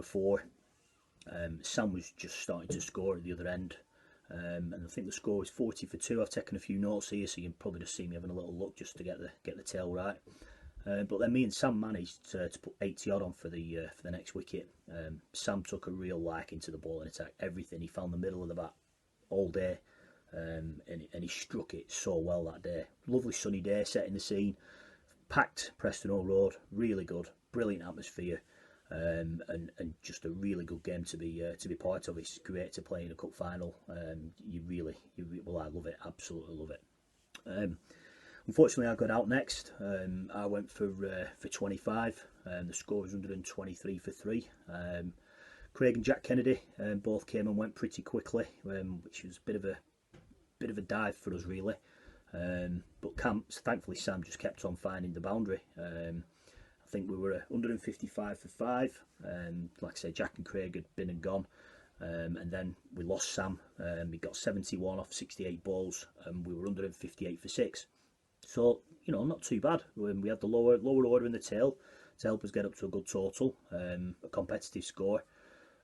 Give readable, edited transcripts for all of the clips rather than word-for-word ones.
before. Sam was just starting to score at the other end, and I think the score was 40 for 2. I've taken a few notes here, so you can probably just see me having a little look just to get the tail right. But then me and Sam managed to put 80 odd on for the next wicket. Sam took a real liking to the ball and attack everything. He found the middle of the bat all day, and he struck it so well that day. Lovely sunny day, setting the scene. Packed Preston Hall Road, really good, brilliant atmosphere, and just a really good game to be part of. It's great to play in a cup final. Well, I love it, absolutely love it. Unfortunately, I got out next. I went for 25. The score was 123 for 3. Craig and Jack Kennedy both came and went pretty quickly, which was a bit of a dive for us really. But thankfully Sam just kept on finding the boundary. I think we were 155 for 5. Like I say, Jack and Craig had been and gone. And then we lost Sam. He got 71 off 68 balls, and we were 158 for 6. So, not too bad. We had the lower order in the tail to help us get up to a good total, a competitive score.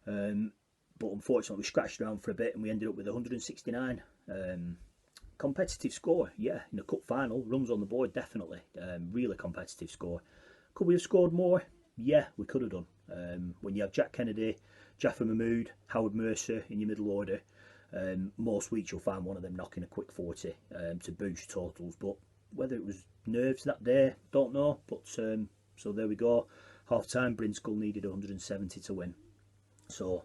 But unfortunately, we scratched around for a bit and we ended up with 169. Competitive score, yeah, in a cup final. Runs on the board, definitely. Really competitive score. Could we have scored more? Yeah, we could have done. When you have Jack Kennedy, Jaffa Mahmood, Howard Mercer in your middle order, most weeks you'll find one of them knocking a quick 40 to boost totals. But whether it was nerves that day, don't know. But so there we go. Half time, Brinskull needed 170 to win. So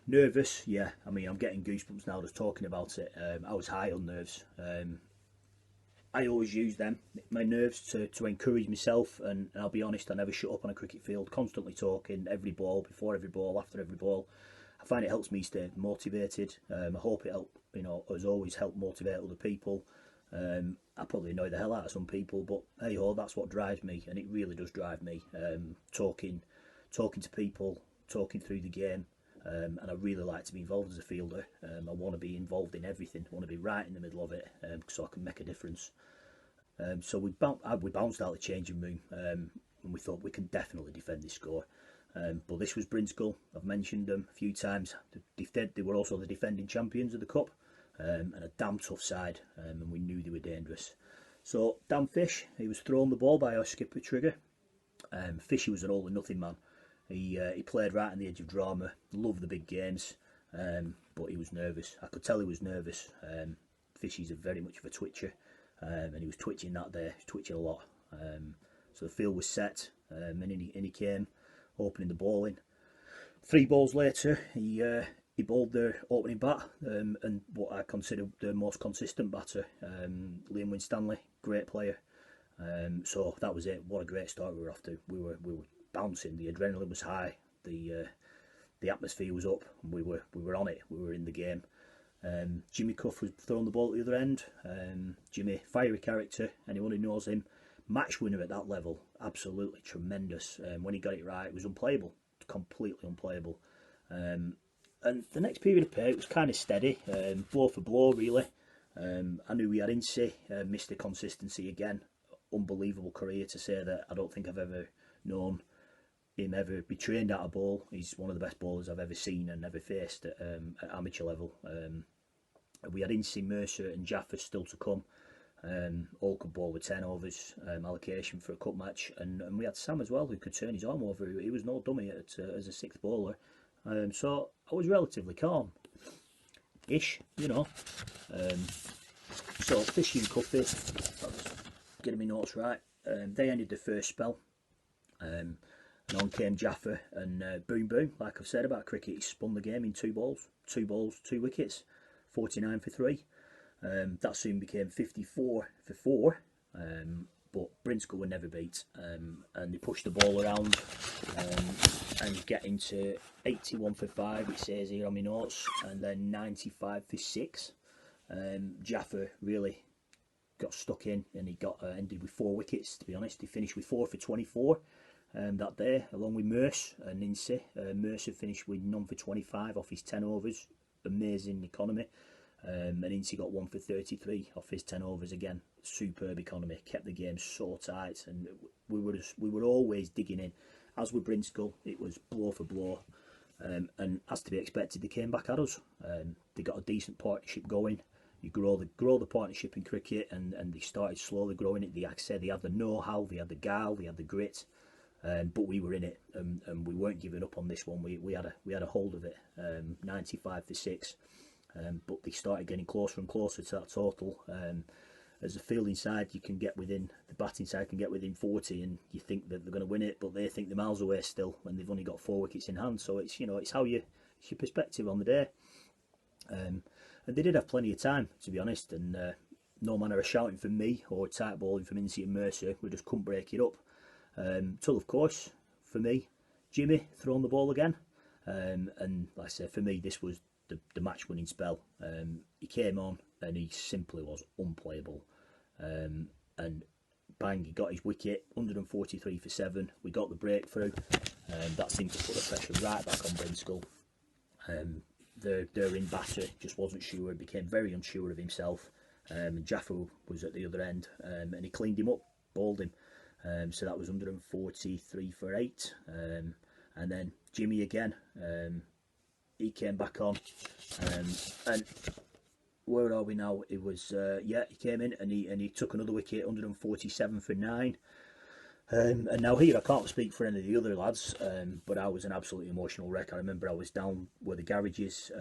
nervous, yeah. I mean, I'm getting goosebumps now just talking about it. I was high on nerves. I always use them, my nerves, to encourage myself, and I'll be honest, I never shut up on a cricket field, constantly talking, every ball, before every ball, after every ball. I find it helps me stay motivated. I hope it has always helped motivate other people. I probably annoy the hell out of some people, but hey ho, that's what drives me, and it really does drive me. Talking to people, talking through the game, and I really like to be involved as a fielder. I want to be involved in everything. I want to be right in the middle of it, so I can make a difference. So we bounced out the changing room, and we thought we can definitely defend this score. But this was Brinskull. I've mentioned them a few times. They were also the defending champions of the cup, and a damn tough side, and we knew they were dangerous. So Dan Fish, he was thrown the ball by our skipper Trigger. Fishy was an all or nothing man. He played right on the edge of drama, loved the big games, but he was nervous. I could tell he was nervous. Fishy's very much of a twitcher, and he was twitching that day, twitching a lot. So the field was set, and in he came, opening the ball in. 3 balls later, he bowled their opening bat, and what I consider the most consistent batter, Liam Winstanley, great player. So that was it. What a great start we were off to. We were bouncing. The adrenaline was high. The atmosphere was up. And we were on it. We were in the game. Jimmy Cuff was throwing the ball at the other end. Jimmy, fiery character. Anyone who knows him, match winner at that level. Absolutely tremendous. When he got it right, it was unplayable. Completely unplayable. And the next period of play, it was kind of steady, blow for blow really. I knew we had Ince, Mr. Consistency again. Unbelievable career, to say that I don't think I've ever known him ever be trained at a ball. He's one of the best bowlers I've ever seen and ever faced at amateur level. We had Ince, Mercer and Jaffa still to come. All could bowl with 10 overs allocation for a cup match, and we had Sam as well, who could turn his arm over. He was no dummy as a 6th bowler. So I was relatively calm-ish, So Fishy and Cuffy, I was getting my notes right, they ended the first spell, and on came Jaffa, and boom boom, like I've said about cricket, he spun the game in 2 balls, 2 wickets, 49 for 3. That soon became 54 for 4, but Brinskull were never beat, and they pushed the ball around and getting to 81 for 5, it says here on my notes, and then 95 for 6. Jaffa really got stuck in, and he got ended with 4 wickets, to be honest. He finished with 4 for 24 that day, along with Merce and Ince. Mercer finished with none for 25 off his 10 overs, amazing economy. And Ince got 1 for 33 off his 10 overs again. Superb economy, kept the game so tight, and we were always digging in. As with Brinskull, it was blow for blow. And as to be expected, they came back at us. They got a decent partnership going. You grow the partnership in cricket, and they started slowly growing it. Like I said, they had the know-how, they had the guile, they had the grit, but we were in it, and we weren't giving up on this one. We had a hold of it, 95 for 6. But they started getting closer and closer to that total. As a fielding side, you can get within, the batting side can get within 40, and you think that they're going to win it, but they think they're miles away still when they've only got 4 wickets in hand. So it's, it's how it's your perspective on the day. And they did have plenty of time, to be honest, and no manner of shouting from me or tight bowling from Incy and Mercer. We just couldn't break it up. Till, of course, for me, Jimmy throwing the ball again. And like I said, for me, this was the match-winning spell. He came on and he simply was unplayable. And bang, he got his wicket, 143 for 7. We got the breakthrough. That seemed to put the pressure right back on Brinskull. Their in batter just wasn't sure, became very unsure of himself. And Jaffa was at the other end, and he cleaned him up, bowled him. So that was 143 for 8. And then Jimmy again, he came back on. And where are we now? It was he came in and he took another wicket, 147 for 9. And now here, I can't speak for any of the other lads, but I was an absolutely emotional wreck. I remember I was down where the garage is,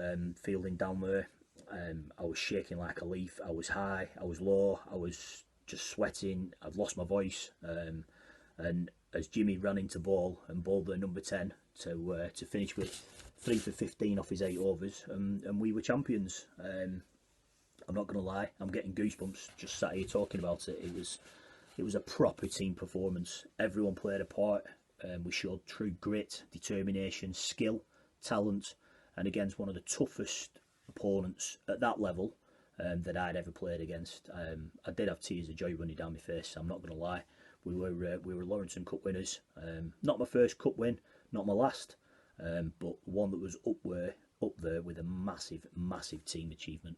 fielding down there. I was shaking like a leaf. I was high, I was low, I was just sweating. I'd lost my voice. And as Jimmy ran into ball and bowled the number 10 to finish with 3 for 15 off his 8 overs, and we were champions. I'm not going to lie, I'm getting goosebumps just sat here talking about it. It was a proper team performance. Everyone played a part. We showed true grit, determination, skill, talent, and against one of the toughest opponents at that level that I'd ever played against. I did have tears of joy running down my face. I'm not going to lie. We were Lawrenson Cup winners. Not my first cup win, not my last, but one that was up there with a massive team achievement.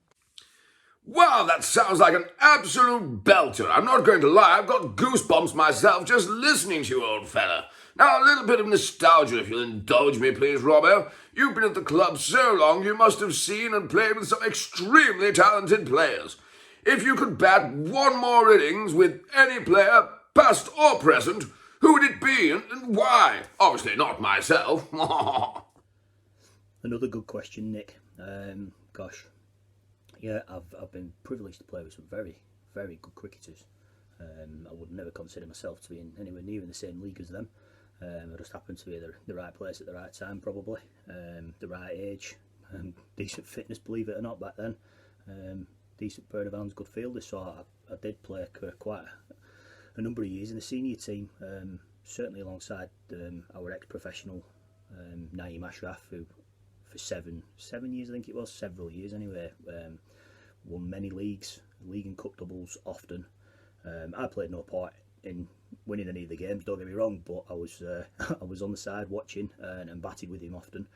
Wow, that sounds like an absolute belter. I'm not going to lie, I've got goosebumps myself just listening to you, old fella. Now, a little bit of nostalgia, if you'll indulge me, please, Robbo. You've been at the club so long, you must have seen and played with some extremely talented players. If you could bat one more innings with any player, past or present, who would it be and why? Obviously not myself. Another good question, Nick. Yeah, I've been privileged to play with some very, very good cricketers. I would never consider myself to be anywhere near in the same league as them. I just happened to be the right place at the right time, probably. The right age, decent fitness, believe it or not, back then. Decent pair of hands, good fielders. So I did play quite a number of years in the senior team, certainly alongside our ex-professional Naeem Ashraf, who for seven years, I think it was, several years anyway, won many leagues, league and cup doubles often. I played no part in winning any of the games, don't get me wrong, but I was I was on the side watching and batted with him often.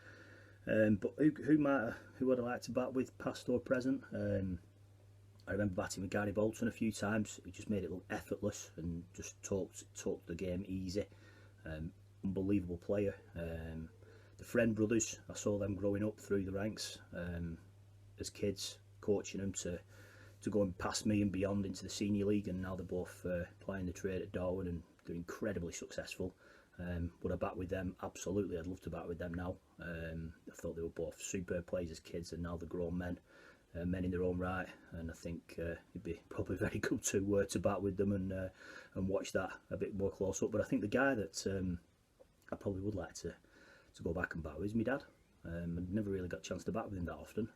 But who would I like to bat with, past or present? I remember batting with Gary Bolton a few times. He just made it look effortless and just talked the game easy. Unbelievable player. The Friend brothers, I saw them growing up through the ranks as kids, coaching them to going past me and beyond into the senior league, and now they're both playing the trade at Darwin and they're incredibly successful. Would I bat with them? Absolutely, I'd love to bat with them now. I thought they were both superb players as kids, and now they're grown men. Men in their own right, and I think it'd be probably very good to bat with them and watch that a bit more close up. But I think the guy that I probably would like to go back and bat with is my dad. I never really got a chance to bat with him that often,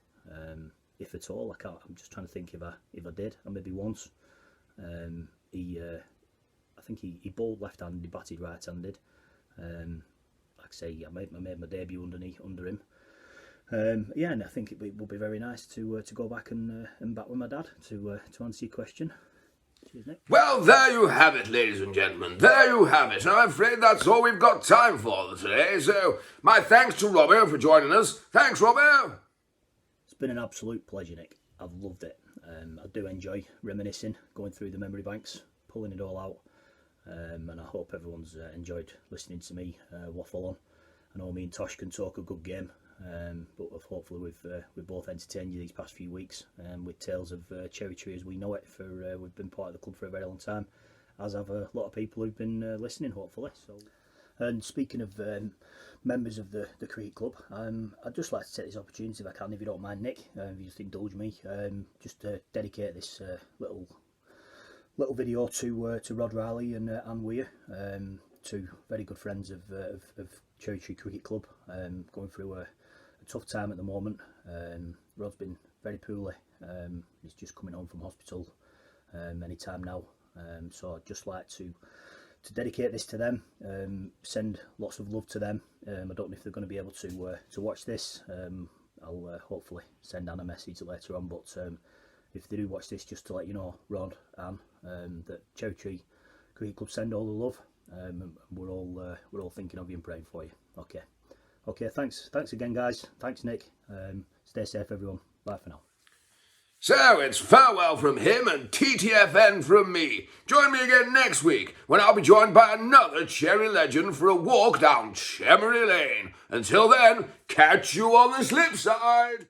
if at all. I'm just trying to think if I did, or maybe once. I think he bowled left-handed, he batted right-handed. Like I say, I made my debut under him. Yeah, and I think it would be very nice to go back and bat with my dad to answer your question. Cheers, Nick. Well, there you have it, ladies and gentlemen. There you have it. I'm afraid that's all we've got time for today. So, my thanks to Robbo for joining us. Thanks, Robbo. It's been an absolute pleasure, Nick. I've loved it. I do enjoy reminiscing, going through the memory banks, pulling it all out. and I hope everyone's enjoyed listening to me waffle on. I know me and Tosh can talk a good game, but hopefully we've both entertained you these past few weeks with tales of Cherry Tree as we know it. We've been part of the club for a very long time, as have a lot of people who've been listening, hopefully. So, and speaking of members of the cricket club, I'd just like to take this opportunity, if I can, if you don't mind, Nick, if you just indulge me, just to dedicate this little video to Rod Riley and Anne Weir, two very good friends of Cherry Tree Cricket Club, going through a tough time at the moment. Rod's been very poorly. He's just coming home from hospital any time now. So I'd just like to dedicate this to them, send lots of love to them. I don't know if they're going to be able to watch this. I'll hopefully send Anne a message later on, but if they do watch this, just to let you know, Rod, Anne, that Cherry Tree Cricket Club send all the love. We're all thinking of you and praying for you. Okay. Thanks again, guys. Thanks, Nick. Stay safe, everyone. Bye for now. So it's farewell from him and TTFN from me. Join me again next week when I'll be joined by another Cherry legend for a walk down Chemory Lane. Until then, catch you on the slip side.